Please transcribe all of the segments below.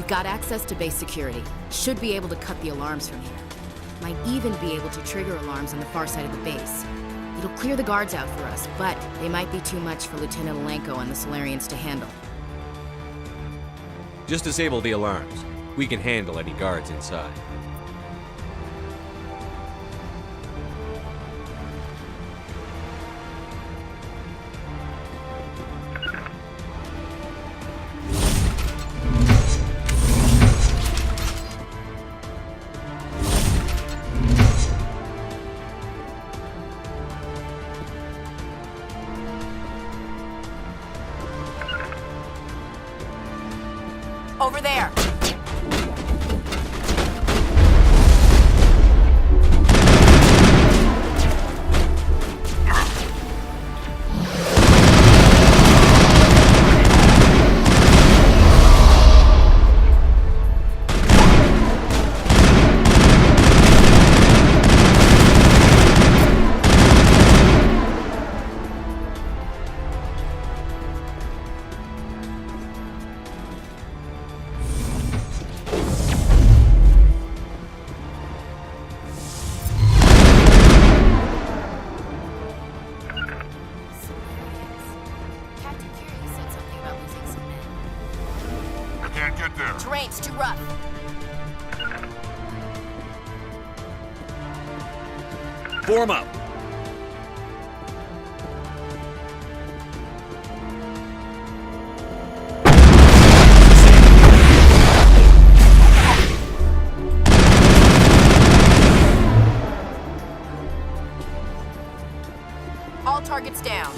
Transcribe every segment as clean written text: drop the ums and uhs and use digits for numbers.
We've got access to base security. Should be able to cut the alarms from here. Might even be able to trigger alarms on the far side of the base. It'll clear the guards out for us, but they might be too much for Lieutenant Alenko and the Solarians to handle. Just disable the alarms. We can handle any guards inside. Over there! Terrain's too rough. Form up! All targets down.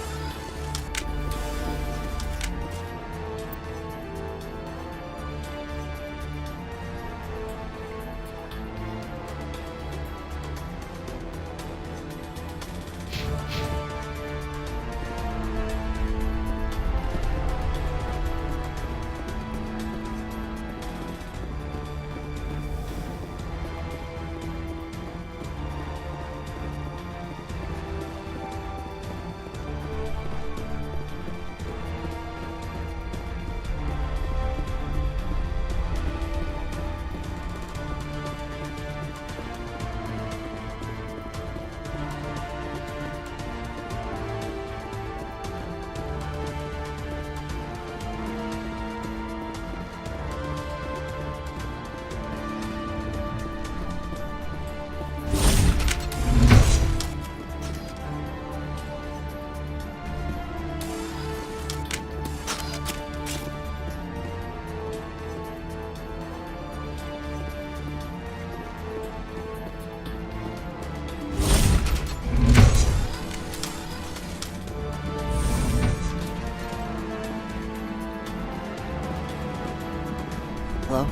Hello?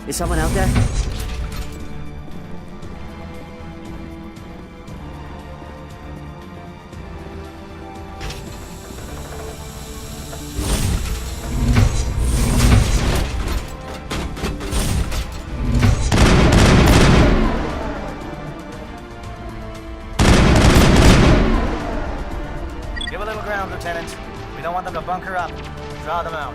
Is someone out there? Give a little ground, Lieutenant. We don't want them to bunker up. Draw them out.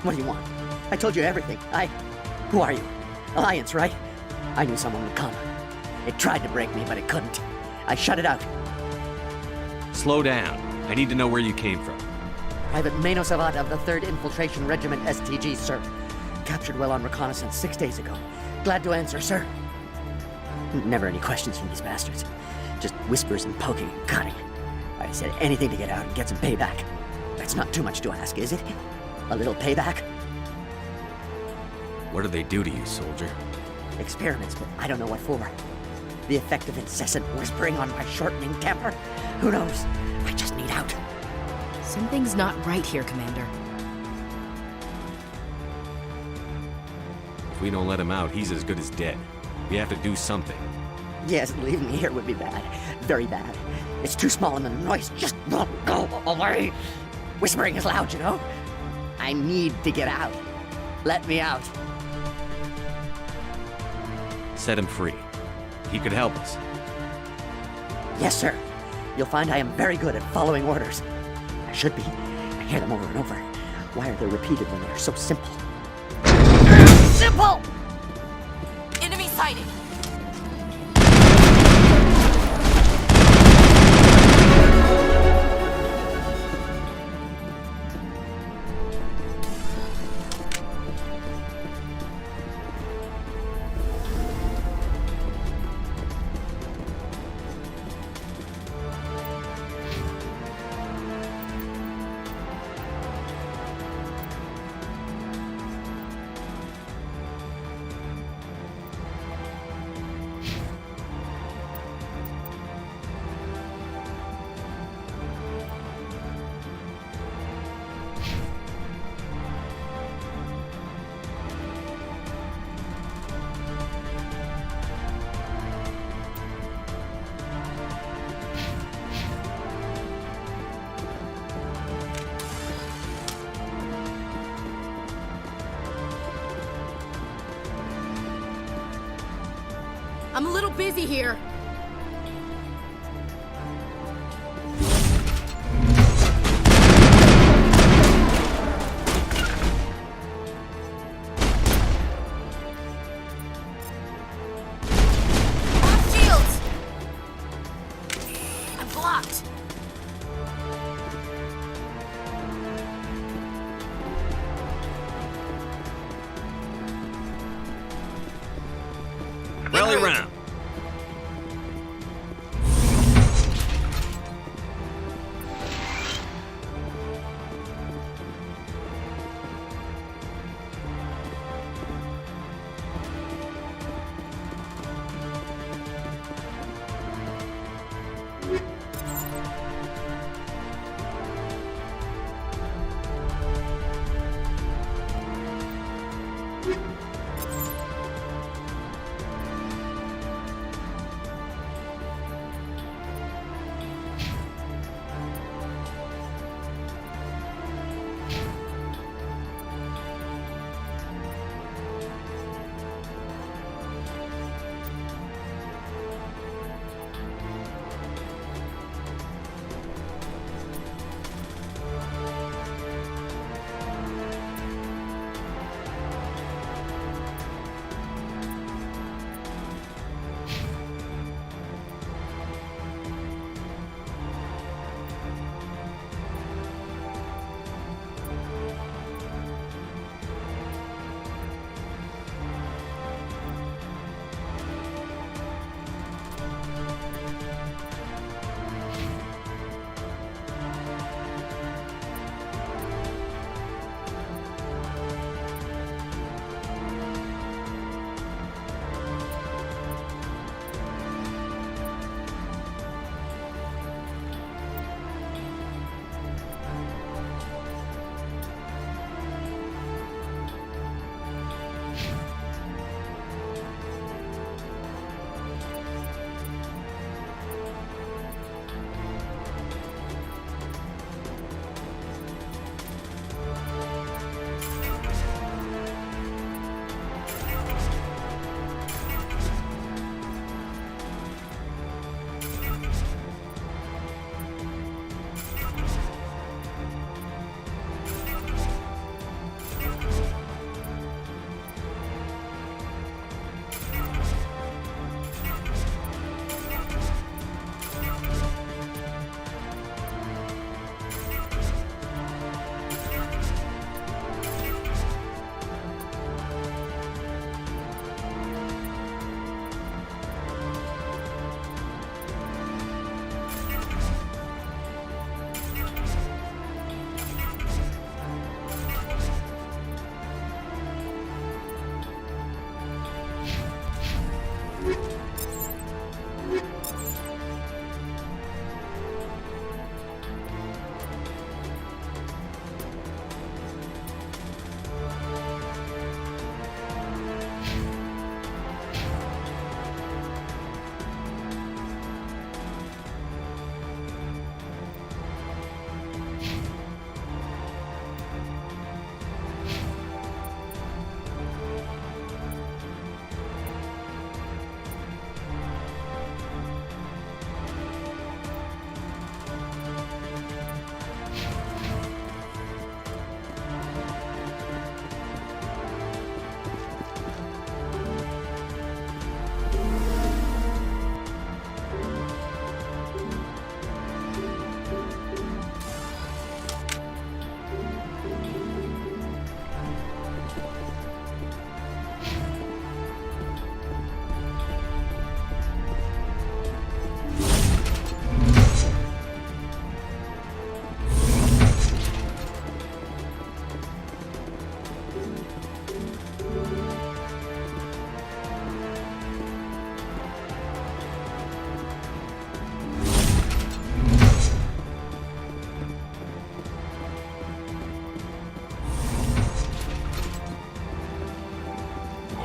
What do you want? I told you everything. Who are you? Alliance, right? I knew someone would come. It tried to break me, but it couldn't. I shut it out. Slow down. I need to know where you came from. Private Mano Savat of the 3rd Infiltration Regiment STG, sir. Captured well on reconnaissance 6 days ago. Glad to answer, sir. Never any questions from these bastards. Just whispers and poking and cutting. I said anything to get out and get some payback. That's not too much to ask, is it? A little payback? What do they do to you, soldier? Experiments, but I don't know what for. The effect of incessant whispering on my shortening temper? Who knows? I just need out. Something's not right here, Commander. If we don't let him out, he's as good as dead. We have to do something. Yes, leaving me here would be bad. Very bad. It's too small and the noise just won't go away. Whispering is loud, you know? I need to get out. Let me out. Set him free. He could help us. Yes, sir. You'll find I am very good at following orders. I should be. I hear them over and over. Why are they repeated when they're so simple? Simple! Enemy sighted! I'm a little busy here. Off shields! I'm blocked. Rally round.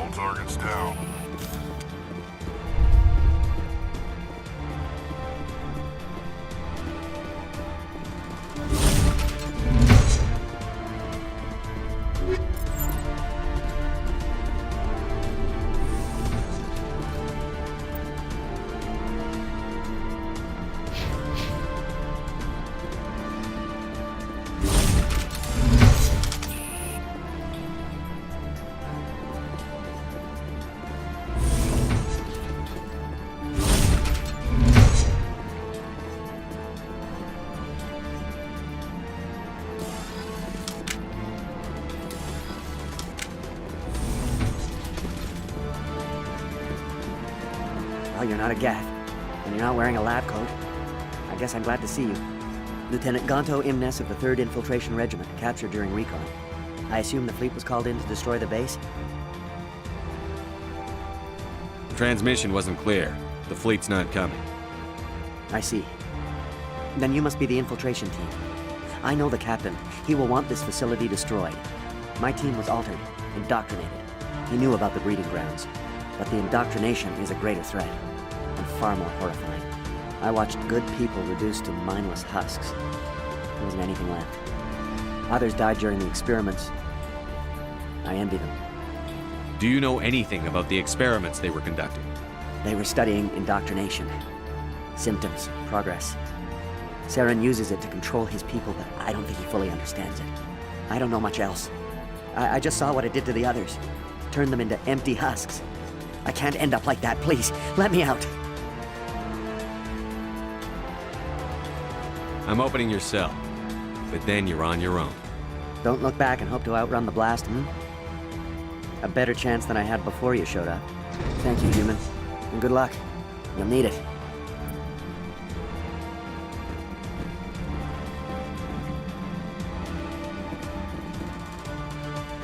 All targets down. Well, you're not a Gath, and you're not wearing a lab coat. I guess I'm glad to see you. Lieutenant Gonto Imnes of the 3rd Infiltration Regiment, captured during recon. I assume the fleet was called in to destroy the base? Transmission wasn't clear. The fleet's not coming. I see. Then you must be the infiltration team. I know the captain. He will want this facility destroyed. My team was altered, indoctrinated. He knew about the breeding grounds. But the indoctrination is a greater threat, and far more horrifying. I watched good people reduced to mindless husks. There wasn't anything left. Others died during the experiments. I envy them. Do you know anything about the experiments they were conducting? They were studying indoctrination. Symptoms, progress. Saren uses it to control his people, but I don't think he fully understands it. I don't know much else. I just saw what it did to the others. Turned them into empty husks. I can't end up like that, please. Let me out. I'm opening your cell, but then you're on your own. Don't look back and hope to outrun the blast, A better chance than I had before you showed up. Thank you, human. And good luck. You'll need it.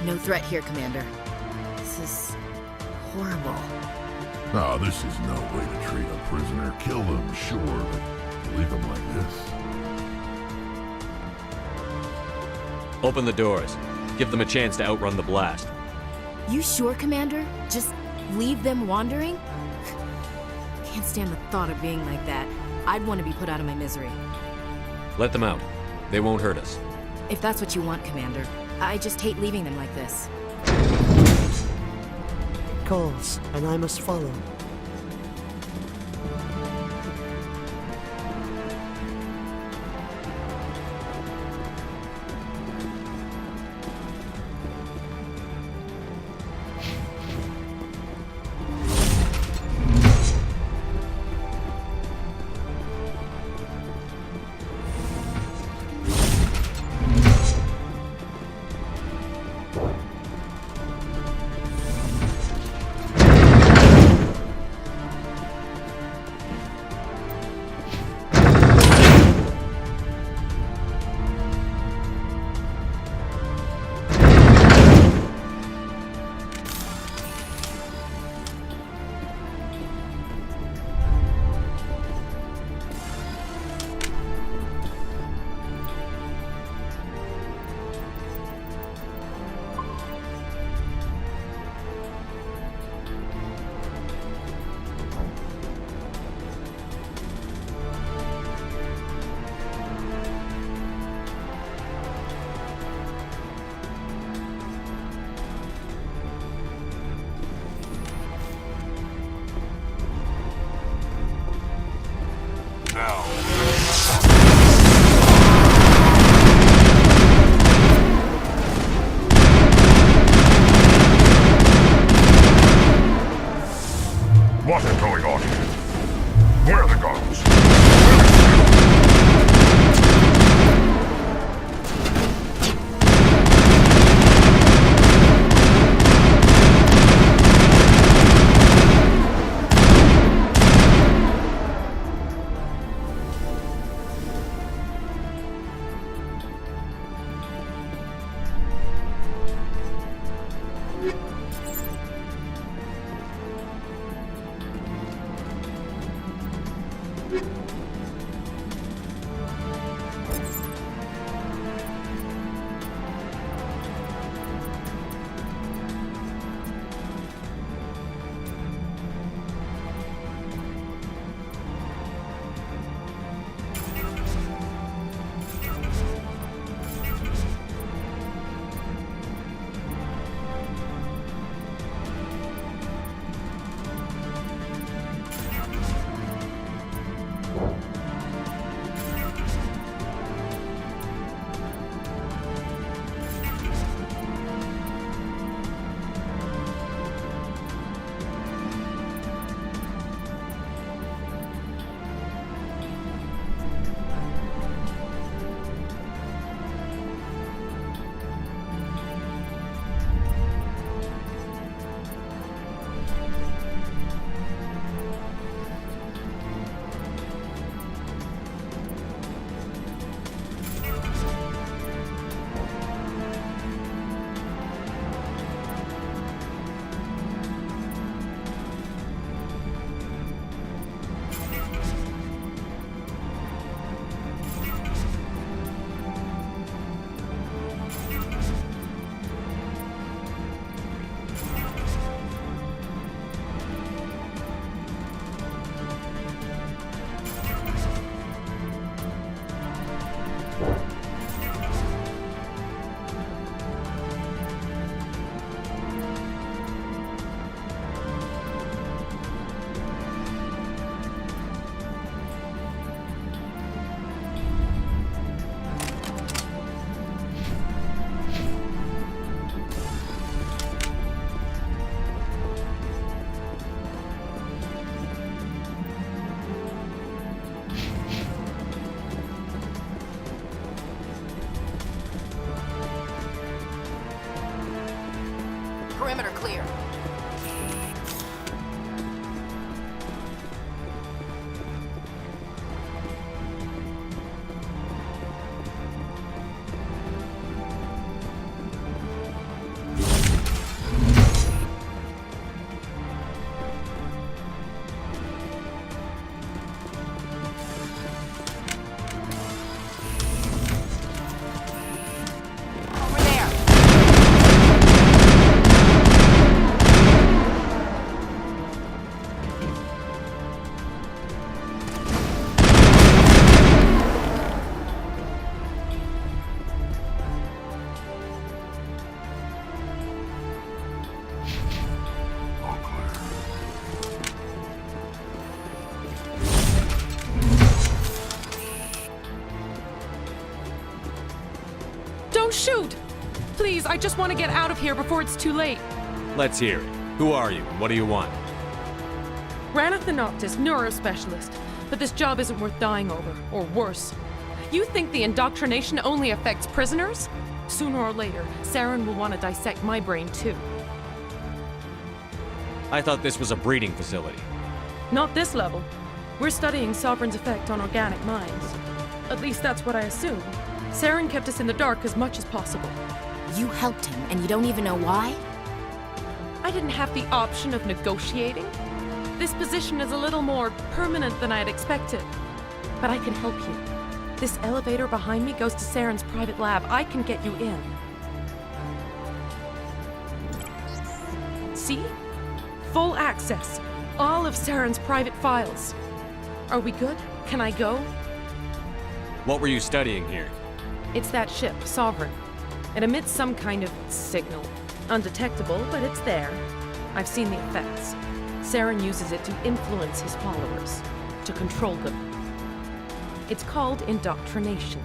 No threat here, Commander. This is horrible. No, this is no way to treat a prisoner. Kill them, sure, but leave them like this. Open the doors. Give them a chance to outrun the blast. You sure, Commander? Just leave them wandering? Can't stand the thought of being like that. I'd want to be put out of my misery. Let them out. They won't hurt us. If that's what you want, Commander. I just hate leaving them like this. Calls, and I must follow. What is going on here? Where are the guards? perimeter clear. Over there. All clear. Don't shoot! Please, I just want to get out of here before it's too late. Let's hear it. Who are you, and what do you want? Ranathan Noctis, neurospecialist. But this job isn't worth dying over, or worse. You think the indoctrination only affects prisoners? Sooner or later, Saren will want to dissect my brain too. I thought this was a breeding facility. Not this level. We're studying Sovereign's effect on organic minds. At least that's what I assume. Saren kept us in the dark as much as possible. You helped him, and you don't even know why? I didn't have the option of negotiating. This position is a little more permanent than I had expected. But I can help you. This elevator behind me goes to Saren's private lab. I can get you in. See? Full access. All of Saren's private files. Are we good? Can I go? What were you studying here? It's that ship, Sovereign. It emits some kind of signal. Undetectable, but it's there. I've seen the effects. Saren uses it to influence his followers, to control them. It's called indoctrination.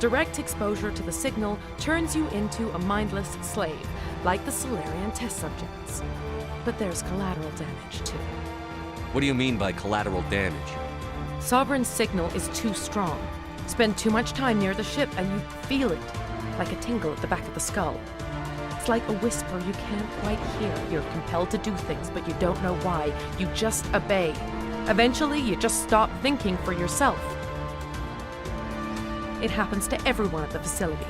Direct exposure to the signal turns you into a mindless slave, like the Solarian test subjects. But there's collateral damage, too. What do you mean by collateral damage? Sovereign's signal is too strong. Spend too much time near the ship and you feel it, like a tingle at the back of the skull. It's like a whisper you can't quite hear. You're compelled to do things, but you don't know why. You just obey. Eventually, you just stop thinking for yourself. It happens to everyone at the facility.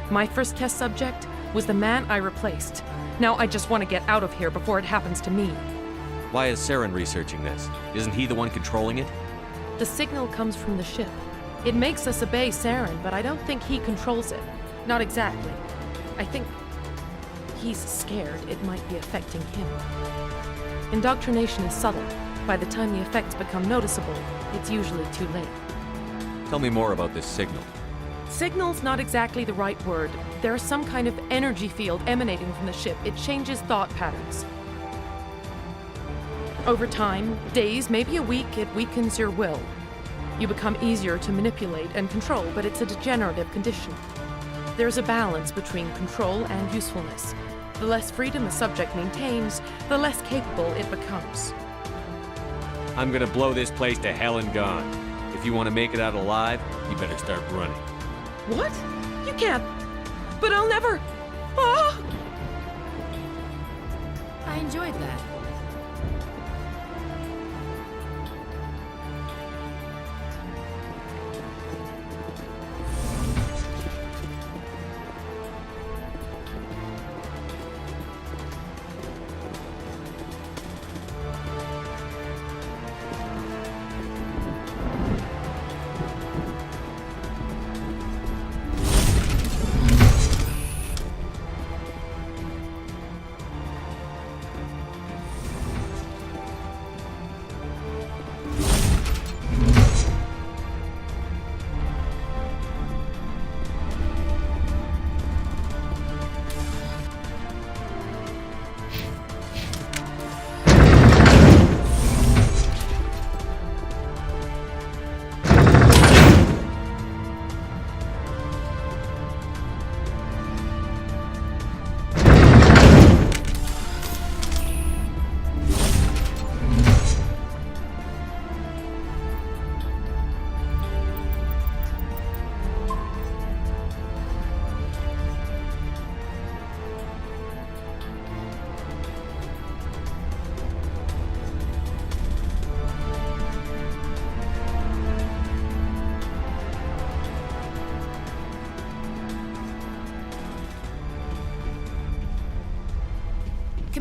My first test subject was the man I replaced. Now I just want to get out of here before it happens to me. Why is Saren researching this? Isn't he the one controlling it? The signal comes from the ship. It makes us obey Saren, but I don't think he controls it. Not exactly. I think he's scared it might be affecting him. Indoctrination is subtle. By the time the effects become noticeable, it's usually too late. Tell me more about this signal. Signal's not exactly the right word. There's some kind of energy field emanating from the ship. It changes thought patterns. Over time, days, maybe a week, it weakens your will. You become easier to manipulate and control, but it's a degenerative condition. There's a balance between control and usefulness. The less freedom the subject maintains, the less capable it becomes. I'm gonna blow this place to hell and gone. If you want to make it out alive, you better start running. What? You can't. But I'll never. Ah! I enjoyed that.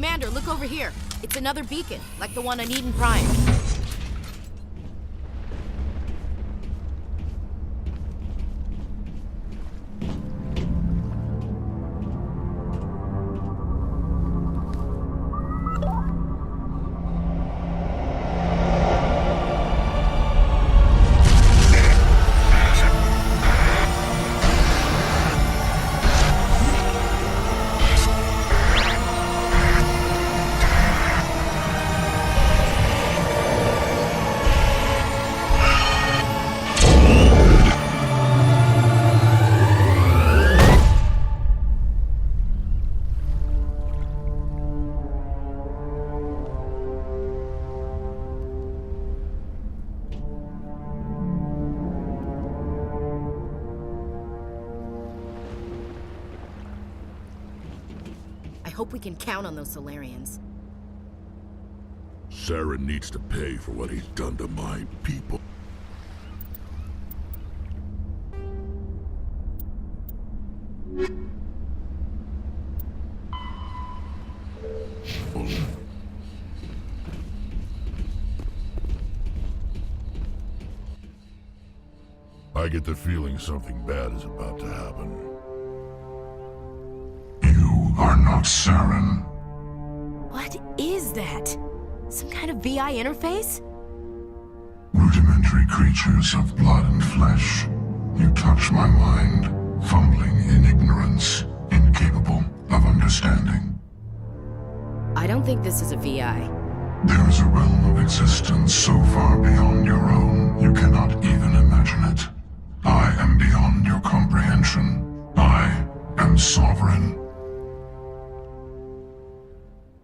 Commander, look over here. It's another beacon, like the one on Eden Prime. I hope we can count on those Solarians. Saren needs to pay for what he's done to my people. I get the feeling something bad is about to happen. You are not Saren. What is that? Some kind of VI interface? Rudimentary creatures of blood and flesh. You touch my mind, fumbling in ignorance, incapable of understanding. I don't think this is a VI. There is a realm of existence so far beyond your own, you cannot even imagine it. I am beyond your comprehension. I am sovereign.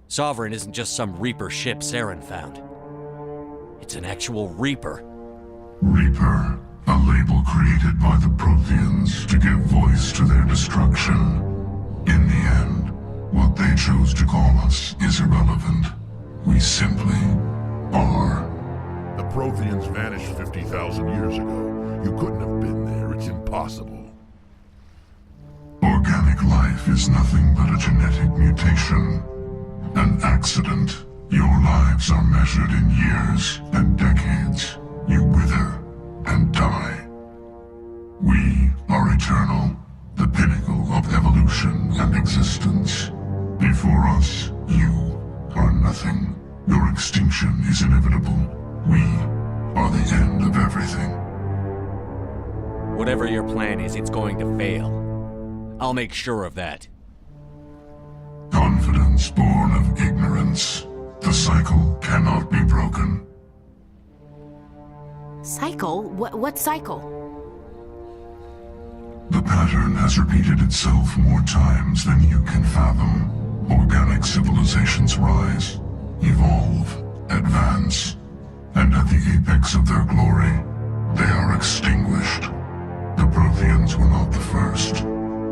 Sovereign isn't just some Reaper ship Saren found. It's an actual Reaper. Reaper, a label created by the Protheans to give voice to their destruction. In the end, what they chose to call us is irrelevant. We simply are. The Protheans vanished 50,000 years ago. You couldn't have been there. It's impossible. Organic life is nothing but a genetic mutation. An accident. Your lives are measured in years and decades. You wither and die. We are eternal, the pinnacle of evolution and existence. Before us, you are nothing. Your extinction is inevitable. We are the end of everything. Whatever your plan is, it's going to fail. I'll make sure of that. Confidence born of ignorance. The cycle cannot be broken. Cycle? What cycle? The pattern has repeated itself more times than you can fathom. Organic civilizations rise, evolve, advance, and at the apex of their glory, they are extinguished. The Protheans were not the first.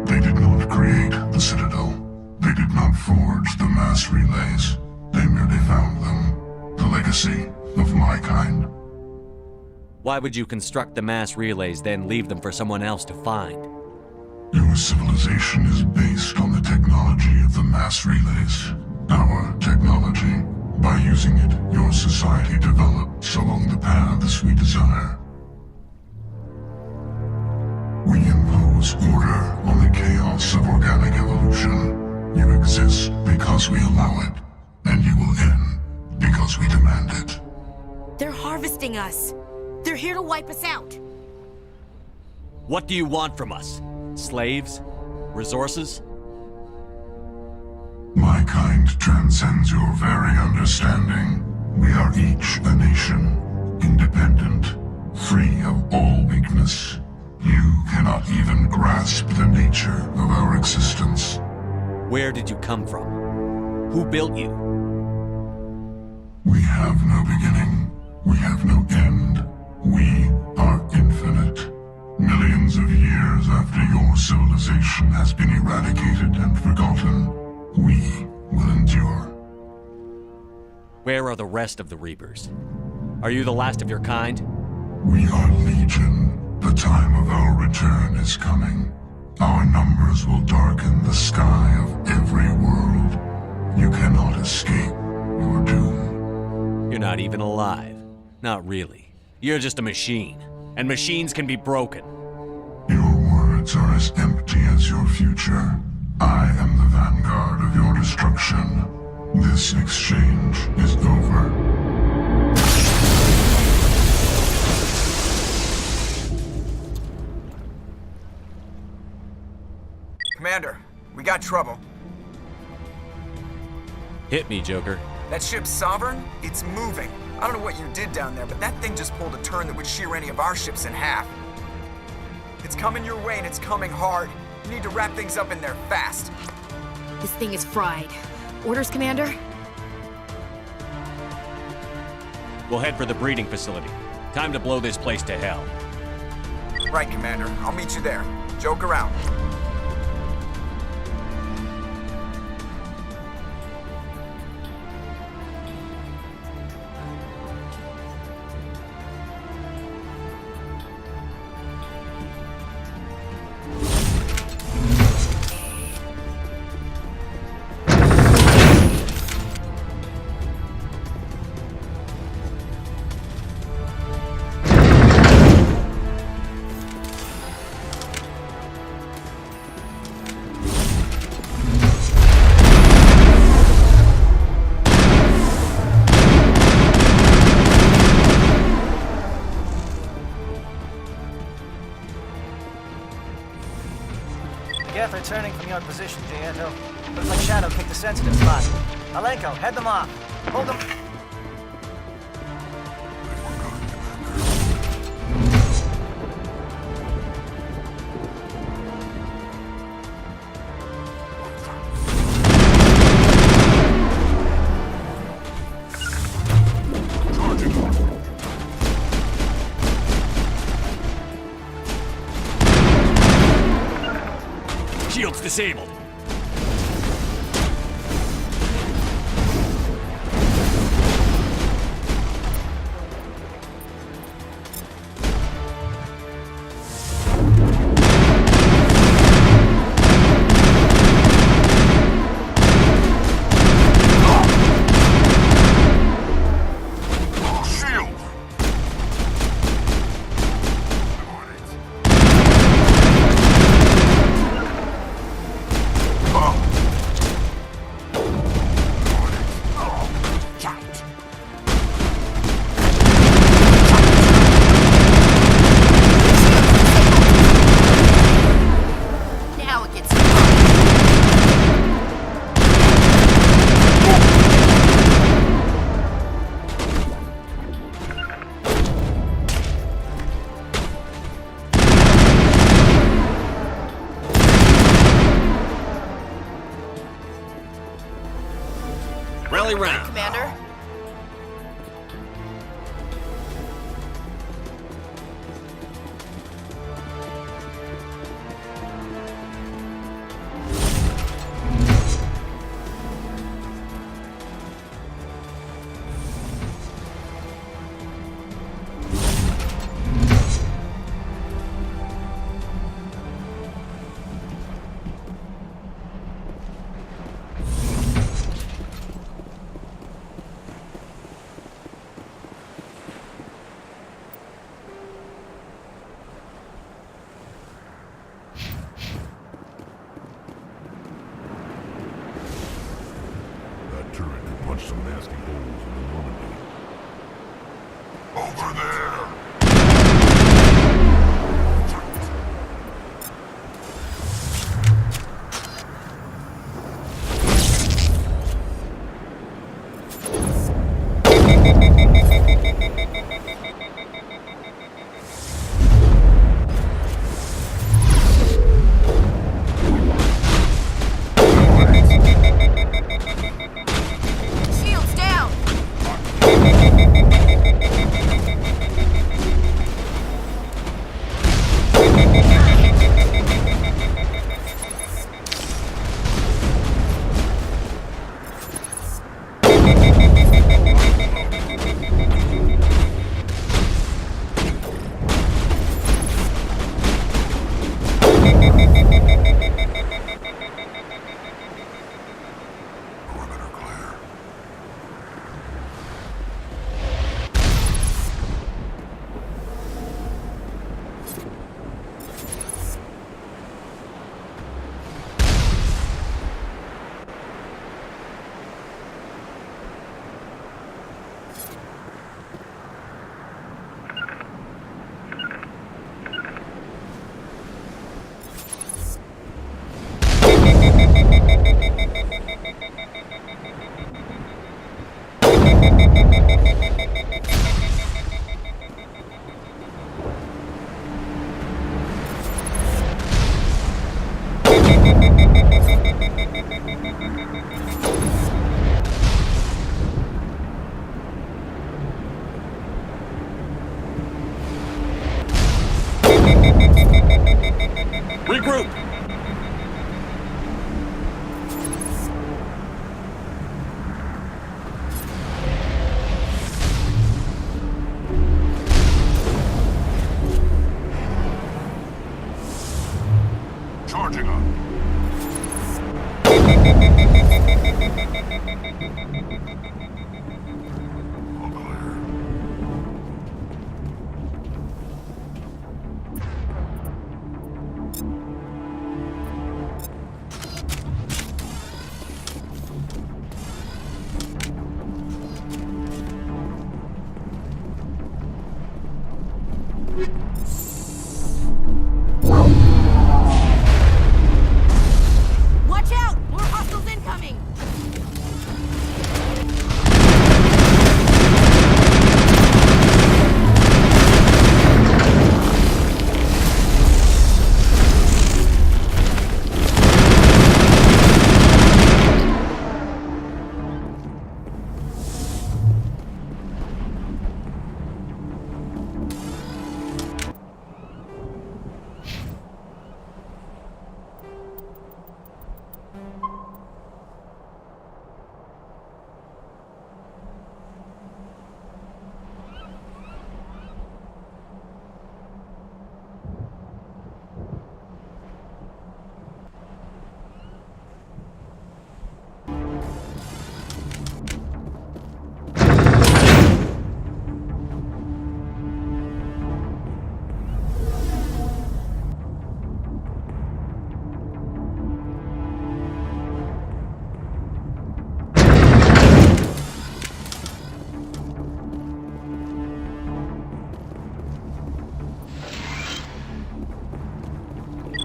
They did not create the Citadel. They did not forge the mass relays. They merely found them. The legacy of my kind. Why would you construct the mass relays, then leave them for someone else to find? Your civilization is based on the technology of the mass relays. Our technology. By using it, your society develops along the paths we desire. We impose order on the chaos of organic evolution. You exist because we allow it, and you will end because we demand it. They're harvesting us. They're here to wipe us out. What do you want from us? Slaves? Resources? My kind transcends your very understanding. We are each a nation, independent, free of all weakness. You cannot even grasp the nature of our existence. Where did you come from? Who built you? We have no beginning. We have no end. We are infinite. Millions of years after your civilization has been eradicated and forgotten, we will endure. Where are the rest of the Reapers? Are you the last of your kind? We are legion. The time of our return is coming. Our numbers will darken the sky of every world. You cannot escape your doom. You're not even alive. Not really. You're just a machine. And machines can be broken. Your words are as empty as your future. I am the vanguard of your destruction. This exchange is over. Commander, we got trouble. Hit me, Joker. That ship's Sovereign? It's moving. I don't know what you did down there, but that thing just pulled a turn that would shear any of our ships in half. It's coming your way and it's coming hard. You need to wrap things up in there fast. This thing is fried. Orders, Commander? We'll head for the breeding facility. Time to blow this place to hell. Right, Commander. I'll meet you there. Joker out. They're turning from your position, dear. Looks like Shadow kicked the sensitive spot. Alenko, head them off. Hold them. Shield's disabled. Rally round. Commander? Turret could punch some nasty holes in the Normandy. Over there! Shields down!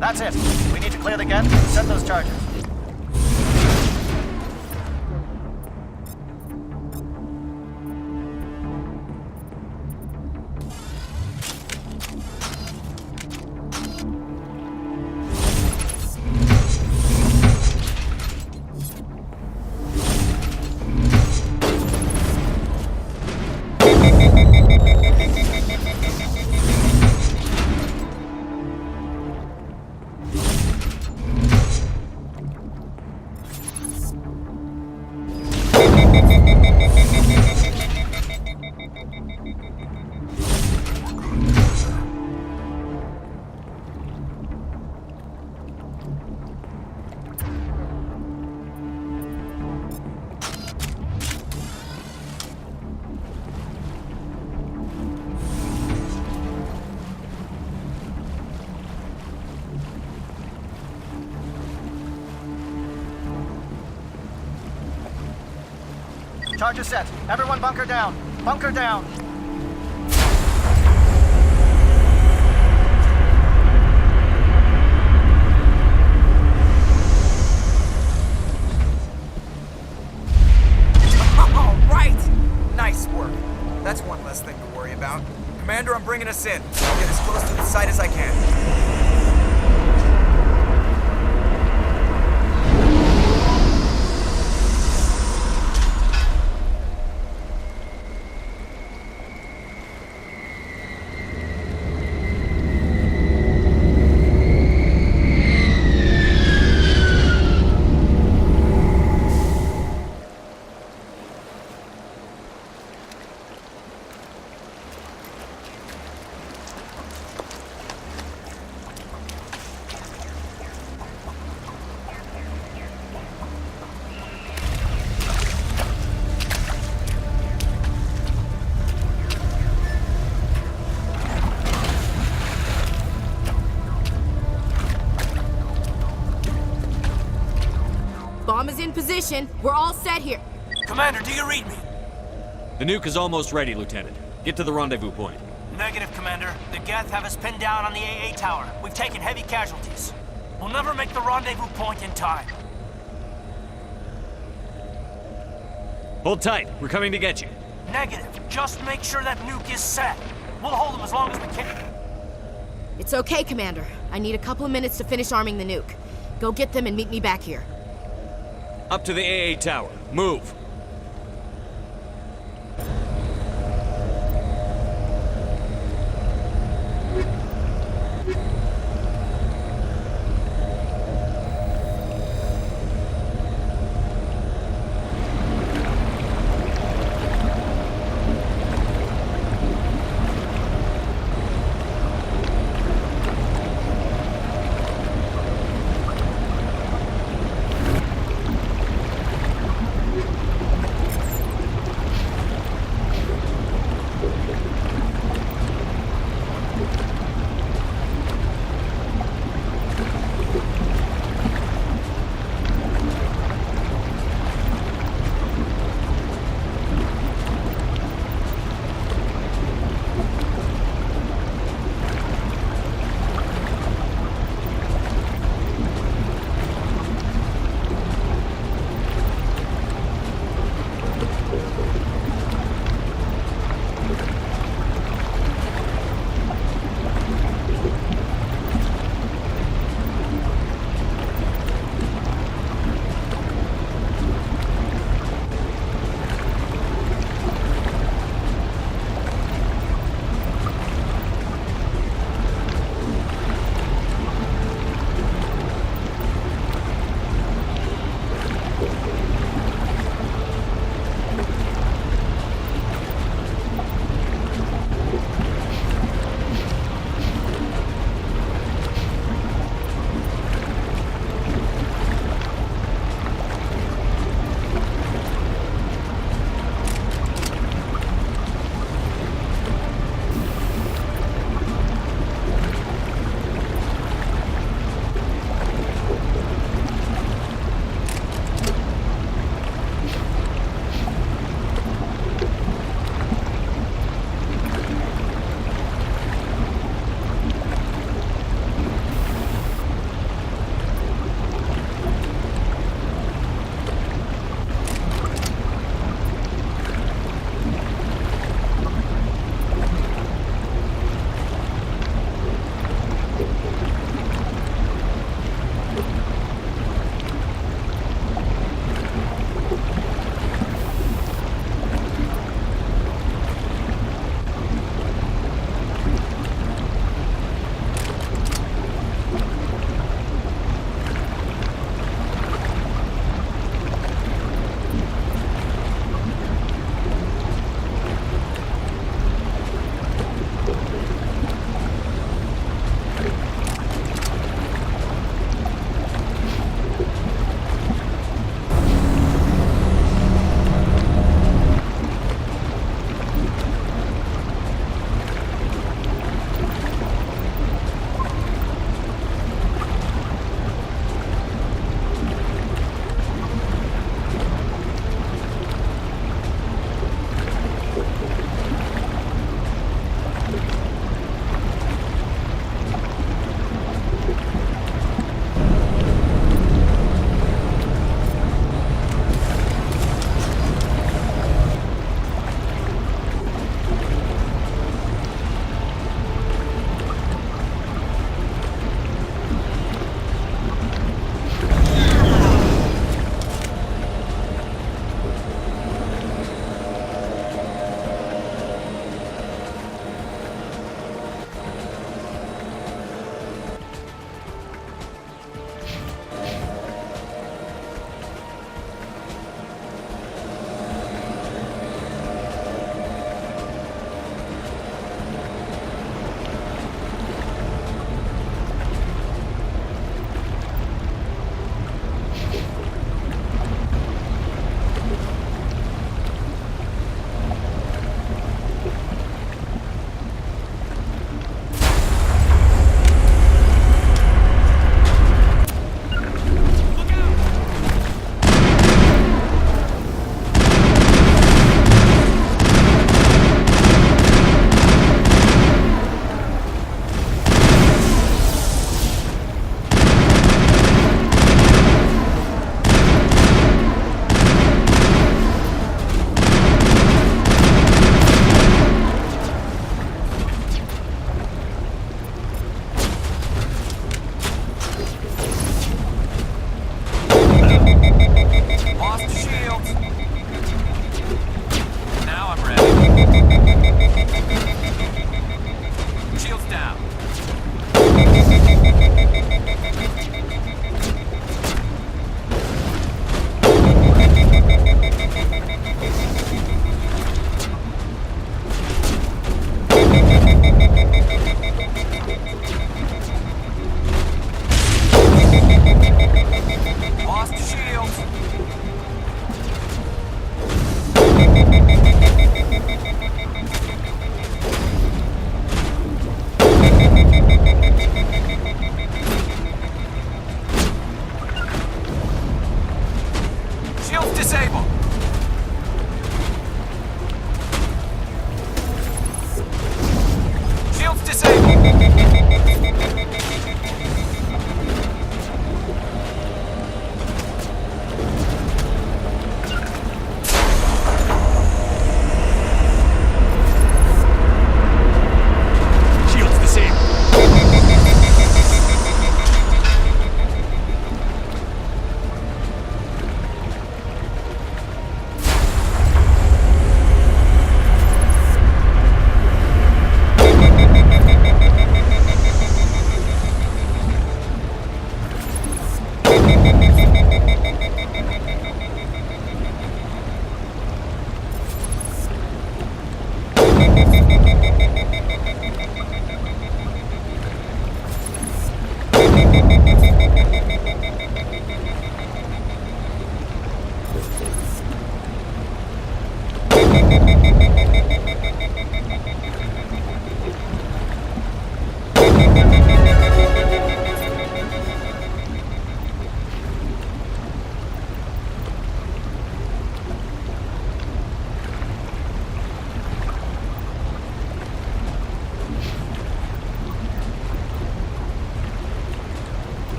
That's it. We need to clear the gate and set those charges. Charges set. Everyone bunker down. Bunker down. All right! Nice work. That's one less thing to worry about. Commander, I'm bringing us in. I'll get as close to the site as I can. Bomb is in position. We're all set here. Commander, do you read me? The nuke is almost ready, Lieutenant. Get to the rendezvous point. Negative, Commander. The Geth have us pinned down on the AA tower. We've taken heavy casualties. We'll never make the rendezvous point in time. Hold tight. We're coming to get you. Negative. Just make sure that nuke is set. We'll hold them as long as we can. It's okay, Commander. I need a couple of minutes to finish arming the nuke. Go get them and meet me back here. Up to the AA tower. Move.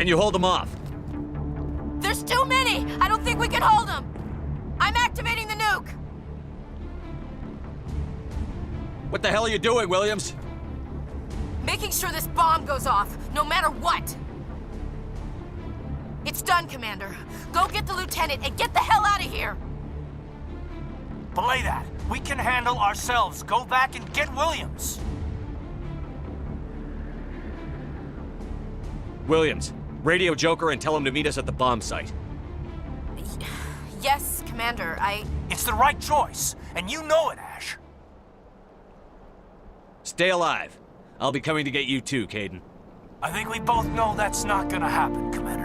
Can you hold them off? There's too many! I don't think we can hold them! I'm activating the nuke! What the hell are you doing, Williams? Making sure this bomb goes off, no matter what! It's done, Commander. Go get the lieutenant and get the hell out of here! Belay that. We can handle ourselves. Go back and get Williams. Williams, radio Joker and tell him to meet us at the bomb site. Yes, Commander, It's the right choice, and you know it, Ash. Stay alive. I'll be coming to get you too, Caden. I think we both know that's not gonna happen, Commander.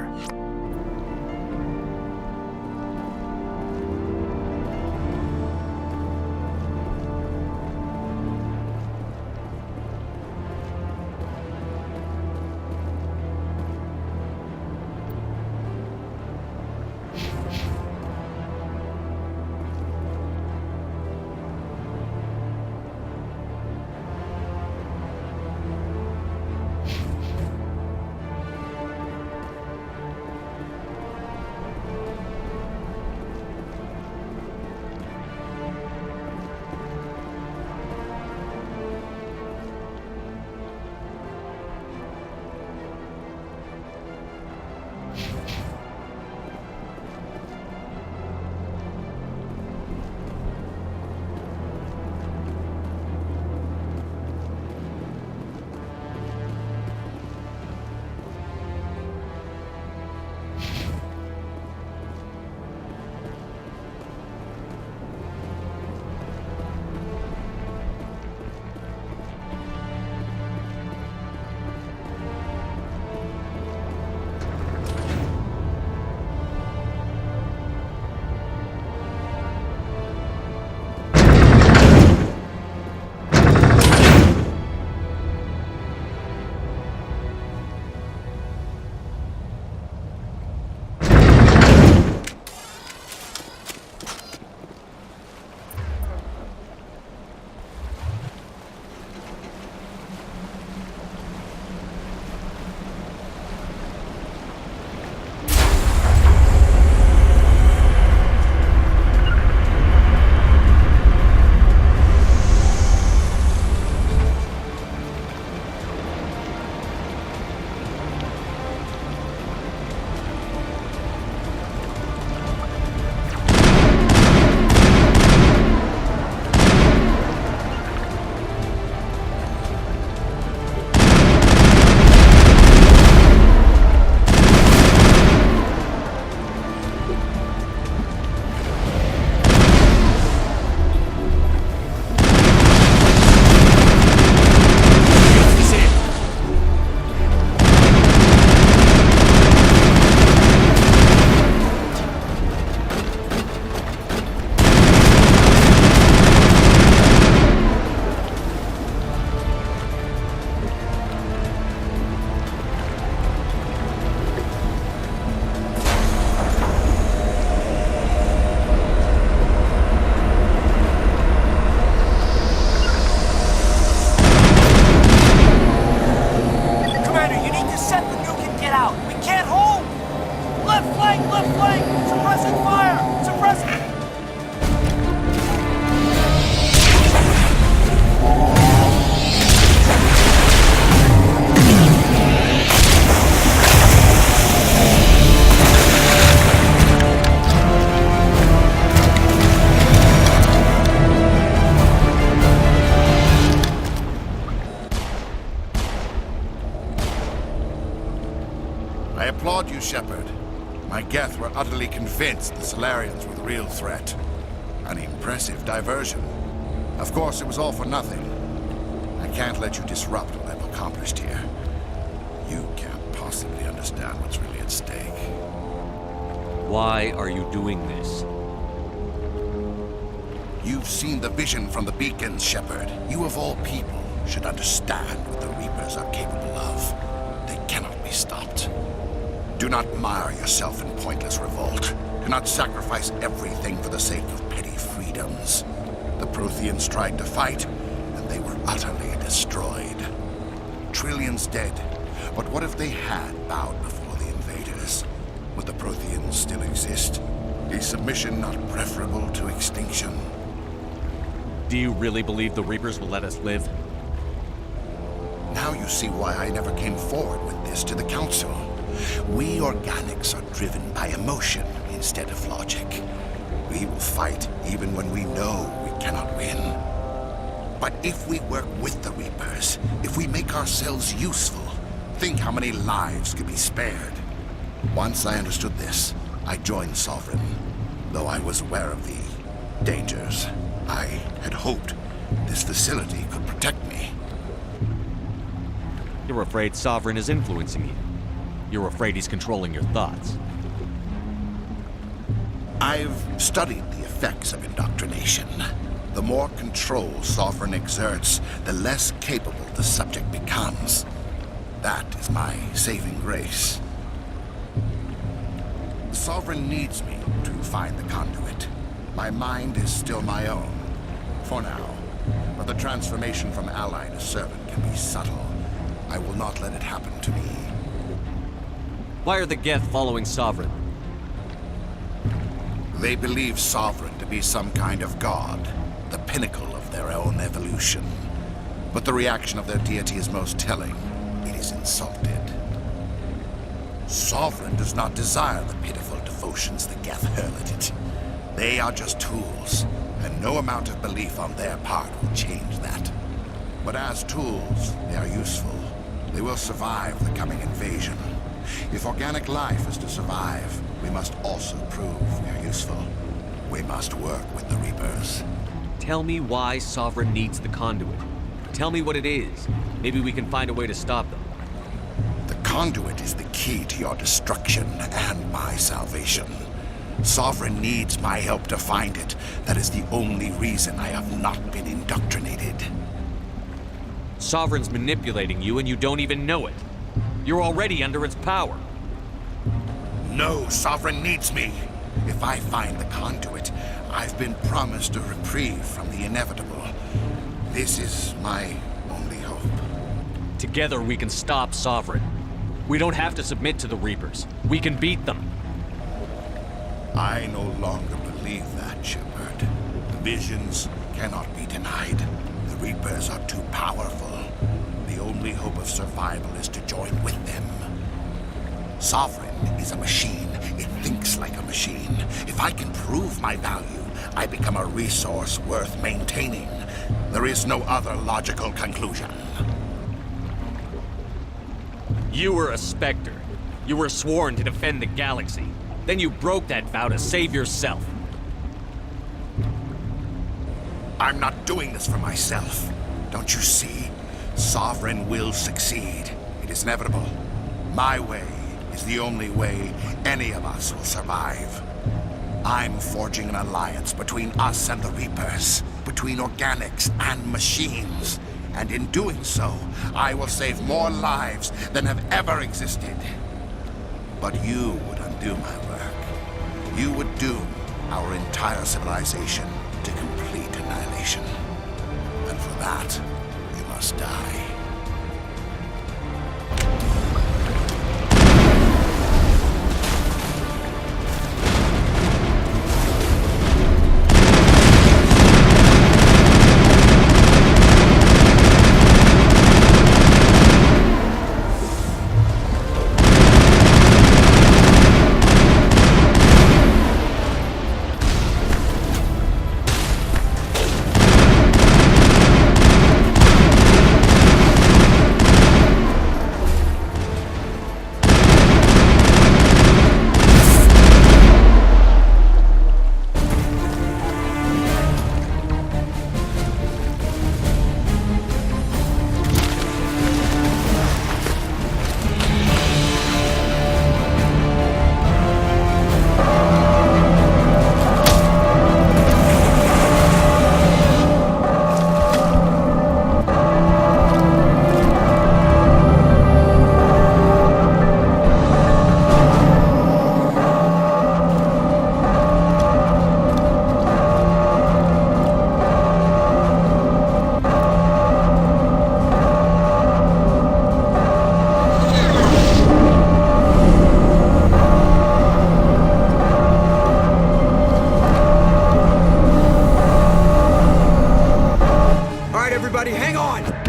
applaud you, Shepard. My Geth were utterly convinced the Salarians were the real threat. An impressive diversion. Of course, it was all for nothing. I can't let you disrupt what I've accomplished here. You can't possibly understand what's really at stake. Why are you doing this? You've seen the vision from the beacons, Shepard. You of all people should understand what the Reapers are capable of. They cannot be stopped. Do not mire yourself in pointless revolt. Do not sacrifice everything for the sake of petty freedoms. The Protheans tried to fight, and they were utterly destroyed. Trillions dead. But what if they had bowed before the but the Protheans still exist. Is submission not preferable to extinction? Do you really believe the Reapers will let us live? Now you see why I never came forward with this to the Council. We organics are driven by emotion instead of logic. We will fight even when we know we cannot win. But if we work with the Reapers, if we make ourselves useful, think how many lives could be spared. Once I understood this, I joined Sovereign, though I was aware of the dangers. I had hoped this facility could protect me. You're afraid Sovereign is influencing you. You're afraid he's controlling your thoughts. I've studied the effects of indoctrination. The more control Sovereign exerts, the less capable the subject becomes. That is my saving grace. Sovereign needs me to find the conduit. My mind is still my own, for now. But the transformation from ally to servant can be subtle. I will not let it happen to me. Why are the Geth following Sovereign? They believe Sovereign to be some kind of god, the pinnacle of their own evolution. But the reaction of their deity is most telling. It is insulted. Sovereign does not desire the pitiful devotions the Geth hurl at it. They are just tools, and no amount of belief on their part will change that. But as tools, they are useful. They will survive the coming invasion. If organic life is to survive, we must also prove we are useful. We must work with the Reapers. Tell me why Sovereign needs the conduit. Tell me what it is. Maybe we can find a way to stop them. The conduit is the key to your destruction and my salvation. Sovereign needs my help to find it. That is the only reason I have not been indoctrinated. Sovereign's manipulating you and you don't even know it. You're already under its power. No, Sovereign needs me. If I find the conduit, I've been promised a reprieve from the inevitable. This is my only hope. Together we can stop Sovereign. We don't have to submit to the Reapers. We can beat them. I no longer believe that, Shepard. The visions cannot be denied. The Reapers are too powerful. The only hope of survival is to join with them. Sovereign is a machine. It thinks like a machine. If I can prove my value, I become a resource worth maintaining. There is no other logical conclusion. You were a Spectre. You were sworn to defend the galaxy. Then you broke that vow to save yourself. I'm not doing this for myself. Don't you see? Sovereign will succeed. It is inevitable. My way is the only way any of us will survive. I'm forging an alliance between us and the Reapers, between organics and machines. And in doing so, I will save more lives than have ever existed. But you would undo my work. You would doom our entire civilization to complete annihilation. And for that, you must die. everybody, hang on!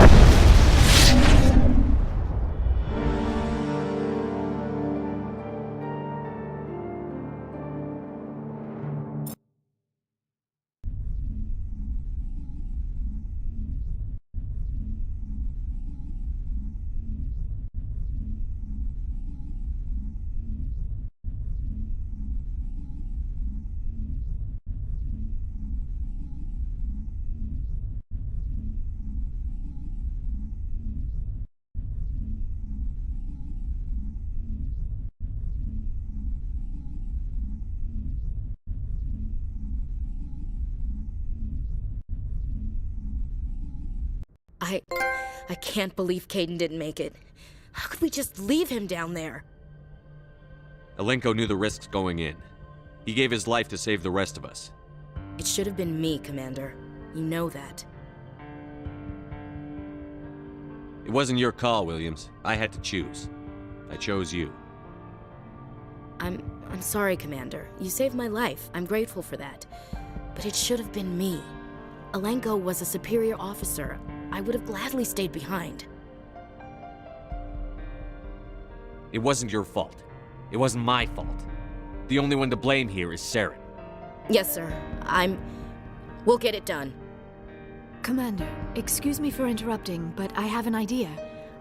I can't believe Caden didn't make it. How could we just leave him down there? Alenko knew the risks going in. He gave his life to save the rest of us. It should have been me, Commander. You know that. It wasn't your call, Williams. I had to choose. I chose you. I'm sorry, Commander. You saved my life. I'm grateful for that. But it should have been me. Alenko was a superior officer. I would have gladly stayed behind. It wasn't your fault. It wasn't my fault. The only one to blame here is Saren. Yes, sir. We'll get it done. Commander, excuse me for interrupting, but I have an idea.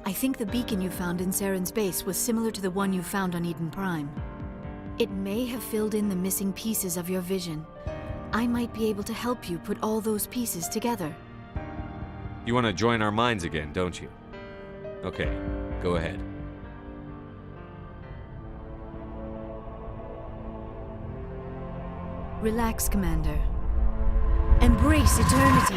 I think the beacon you found in Saren's base was similar to the one you found on Eden Prime. It may have filled in the missing pieces of your vision. I might be able to help you put all those pieces together. You want to join our minds again, don't you? Okay, go ahead. Relax, Commander. Embrace eternity.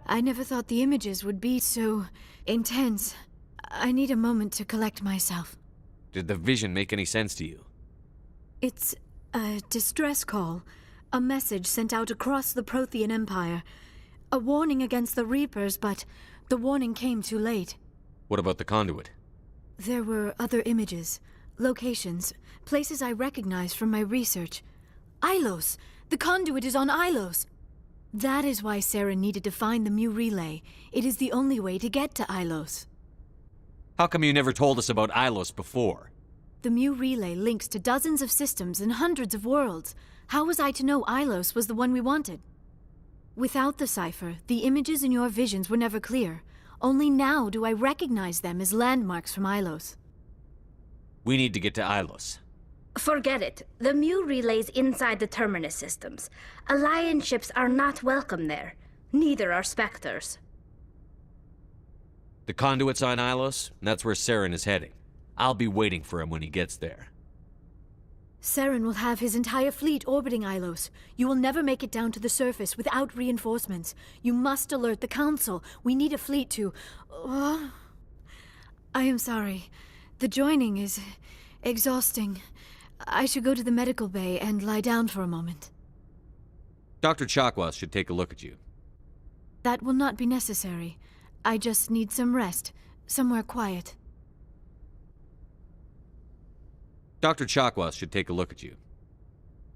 I never thought the images would be so intense. I need a moment to collect myself. Did the vision make any sense to you? It's a distress call. A message sent out across the Prothean Empire. A warning against the Reapers, but the warning came too late. What about the conduit? There were other images, locations, places I recognized from my research. Ilos! The conduit is on Ilos! That is why Saren needed to find the Mu relay. It is the only way to get to Ilos. How come you never told us about Ilos before? The Mu relay links to dozens of systems and hundreds of worlds. How was I to know Ilos was the one we wanted? Without the cipher, the images in your visions were never clear. Only now do I recognize them as landmarks from Ilos. We need to get to Ilos. Forget it. The Mu relay's inside the Terminus systems. Alliance ships are not welcome there. Neither are Spectres. The conduit's on Ilos, and that's where Saren is heading. I'll be waiting for him when he gets there. Saren will have his entire fleet orbiting Ilos. You will never make it down to the surface without reinforcements. You must alert the Council. We need a fleet to... I am sorry. The joining is exhausting. I should go to the medical bay and lie down for a moment. Dr. Chakwas should take a look at you. That will not be necessary. I just need some rest, somewhere quiet. Dr. Chakwas should take a look at you.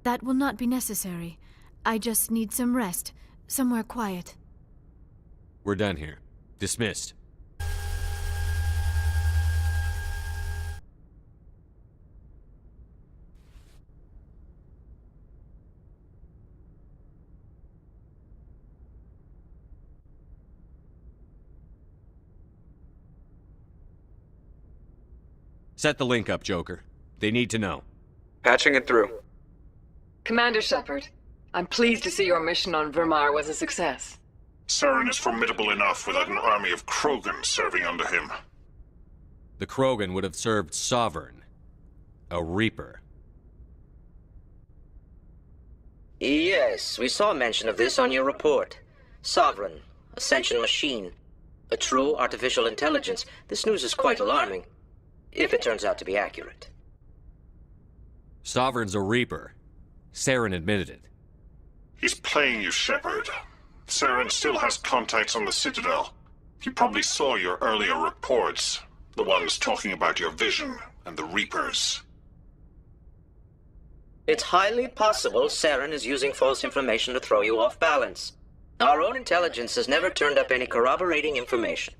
That will not be necessary. I just need some rest, somewhere quiet. We're done here. Dismissed. Set the link up, Joker. They need to know. Patching it through. Commander Shepard, I'm pleased to see your mission on Virmire was a success. Saren is formidable enough without an army of Krogan serving under him. The Krogan would have served Sovereign, a Reaper. Yes, we saw mention of this on your report. Sovereign, Ascension machine, a true artificial intelligence. This news is quite alarming, if it turns out to be accurate. Sovereign's a Reaper. Saren admitted it. He's playing you, Shepard. Saren still has contacts on the Citadel. He probably saw your earlier reports, the ones talking about your vision and the Reapers. It's highly possible Saren is using false information to throw you off balance. Our own intelligence has never turned up any corroborating information.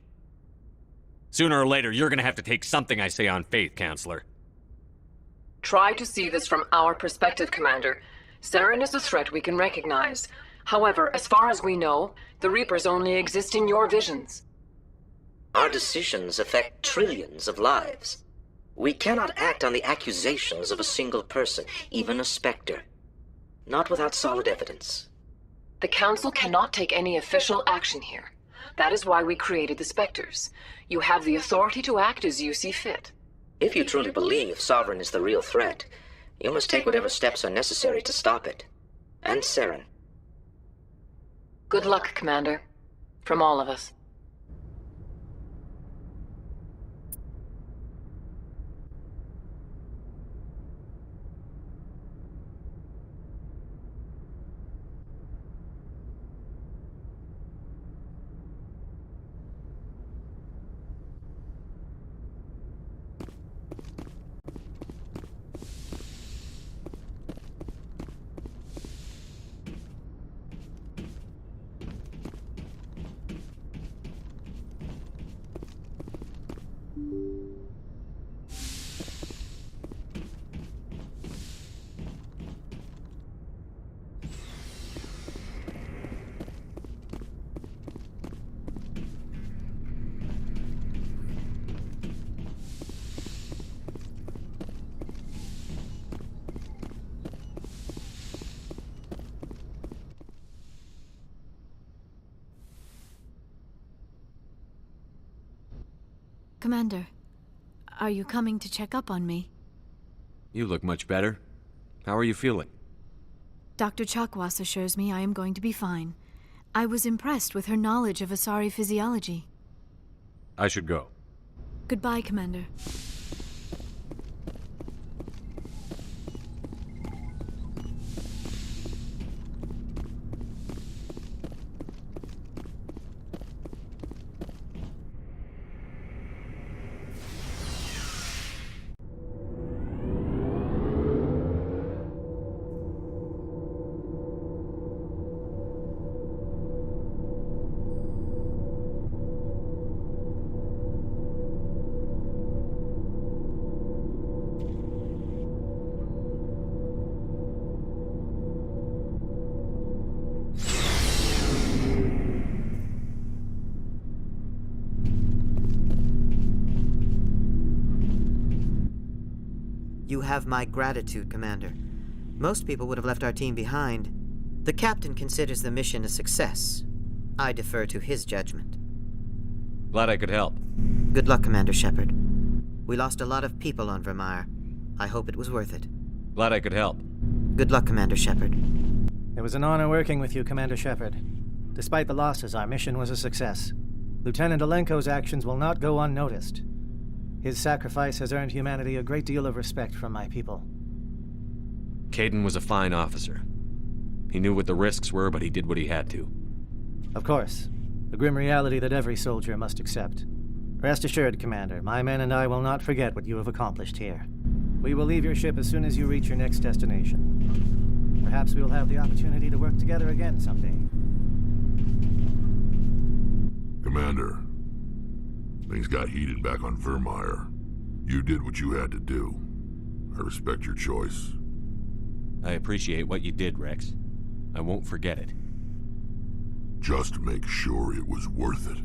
Sooner or later, you're gonna have to take something I say on faith, Counselor. Try to see this from our perspective, Commander. Saren is a threat we can recognize. However, as far as we know, the Reapers only exist in your visions. Our decisions affect trillions of lives. We cannot act on the accusations of a single person, even a Spectre. Not without solid evidence. The Council cannot take any official action here. That is why we created the Spectres. You have the authority to act as you see fit. If you truly believe Sovereign is the real threat, you must take whatever steps are necessary to stop it. And Saren. Good luck, Commander. From all of us. Commander, are you coming to check up on me? You look much better. How are you feeling? Dr. Chakwas assures me I am going to be fine. I was impressed with her knowledge of Asari physiology. I should go. Goodbye, Commander. You have my gratitude, Commander. Most people would have left our team behind. The captain considers the mission a success. I defer to his judgment. Glad I could help. Good luck, Commander Shepard. We lost a lot of people on Virmire. I hope it was worth it. Glad I could help. Good luck, Commander Shepard. It was an honor working with you, Commander Shepard. Despite the losses, our mission was a success. Lieutenant Alenko's actions will not go unnoticed. His sacrifice has earned humanity a great deal of respect from my people. Caden was a fine officer. He knew what the risks were, but he did what he had to. Of course. A grim reality that every soldier must accept. Rest assured, Commander, my men and I will not forget what you have accomplished here. We will leave your ship as soon as you reach your next destination. Perhaps we will have the opportunity to work together again someday. Commander, things got heated back on Virmire. You did what you had to do. I respect your choice. I appreciate what you did, Rex. I won't forget it. Just make sure it was worth it.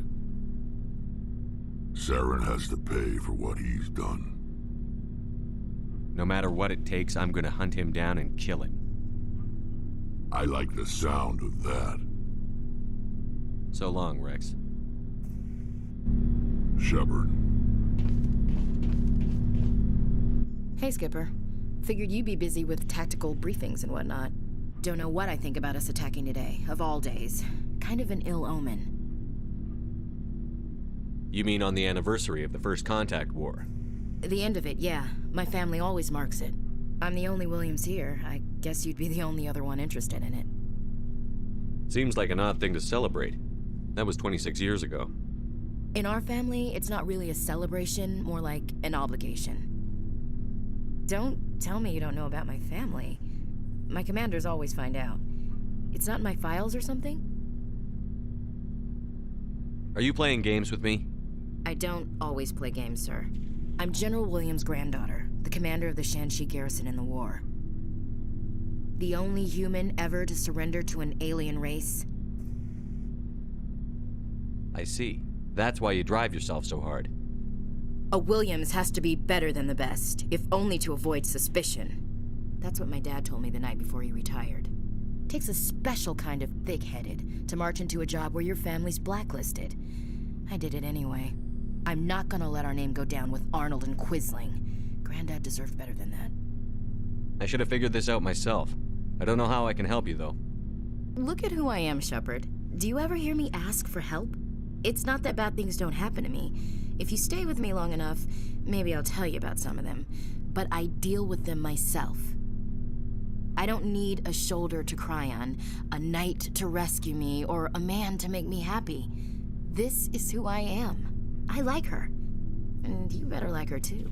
Saren has to pay for what he's done. No matter what it takes, I'm gonna hunt him down and kill him. I like the sound of that. So long, Rex. Shepard. Hey, Skipper. Figured you'd be busy with tactical briefings and whatnot. Don't know what I think about us attacking today, of all days. Kind of an ill omen. You mean on the anniversary of the First Contact War? The end of it, yeah. My family always marks it. I'm the only Williams here. I guess you'd be the only other one interested in it. Seems like an odd thing to celebrate. That was 26 years ago. In our family, it's not really a celebration, more like an obligation. Don't tell me you don't know about my family. My commanders always find out. It's not in my files or something? Are you playing games with me? I don't always play games, sir. I'm General Williams' granddaughter, the commander of the Shanxi garrison in the war. The only human ever to surrender to an alien race. I see. That's why you drive yourself so hard. A Williams has to be better than the best, if only to avoid suspicion. That's what my dad told me the night before he retired. Takes a special kind of thick-headed to march into a job where your family's blacklisted. I did it anyway. I'm not gonna let our name go down with Arnold and Quisling. Granddad deserved better than that. I should have figured this out myself. I don't know how I can help you, though. Look at who I am, Shepard. Do you ever hear me ask for help? It's not that bad things don't happen to me. If you stay with me long enough, maybe I'll tell you about some of them. But I deal with them myself. I don't need a shoulder to cry on, a knight to rescue me, or a man to make me happy. This is who I am. I like her. And you better like her too.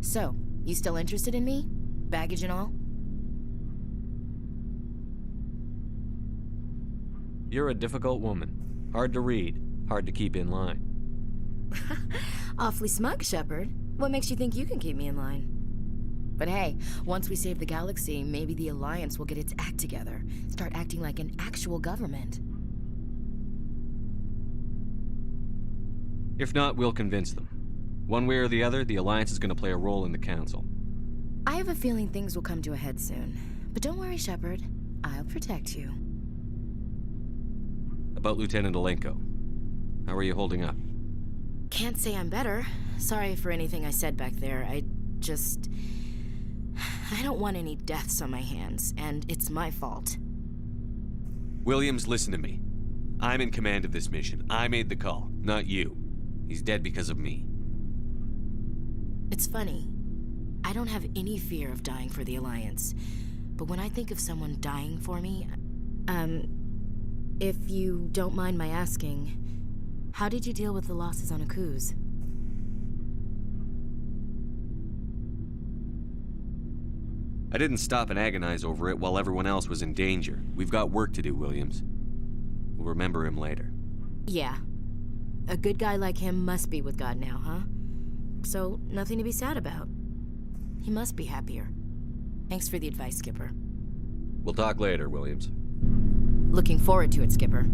So, you still interested in me? Baggage and all? You're a difficult woman. Hard to read, hard to keep in line. Awfully smug, Shepard. What makes you think you can keep me in line? But hey, once we save the galaxy, maybe the Alliance will get its act together. Start acting like an actual government. If not, we'll convince them. One way or the other, the Alliance is going to play a role in the Council. I have a feeling things will come to a head soon. But don't worry, Shepard. I'll protect you. About Lieutenant Alenko. How are you holding up? Can't say I'm better. Sorry for anything I said back there. I don't want any deaths on my hands, and it's my fault. Williams, listen to me. I'm in command of this mission. I made the call, not you. He's dead because of me. It's funny. I don't have any fear of dying for the Alliance. But when I think of someone dying for me, if you don't mind my asking, how did you deal with the losses on Akuz? I didn't stop and agonize over it while everyone else was in danger. We've got work to do, Williams. We'll remember him later. Yeah. A good guy like him must be with God now, huh? So, nothing to be sad about. He must be happier. Thanks for the advice, Skipper. We'll talk later, Williams. Looking forward to it, Skipper.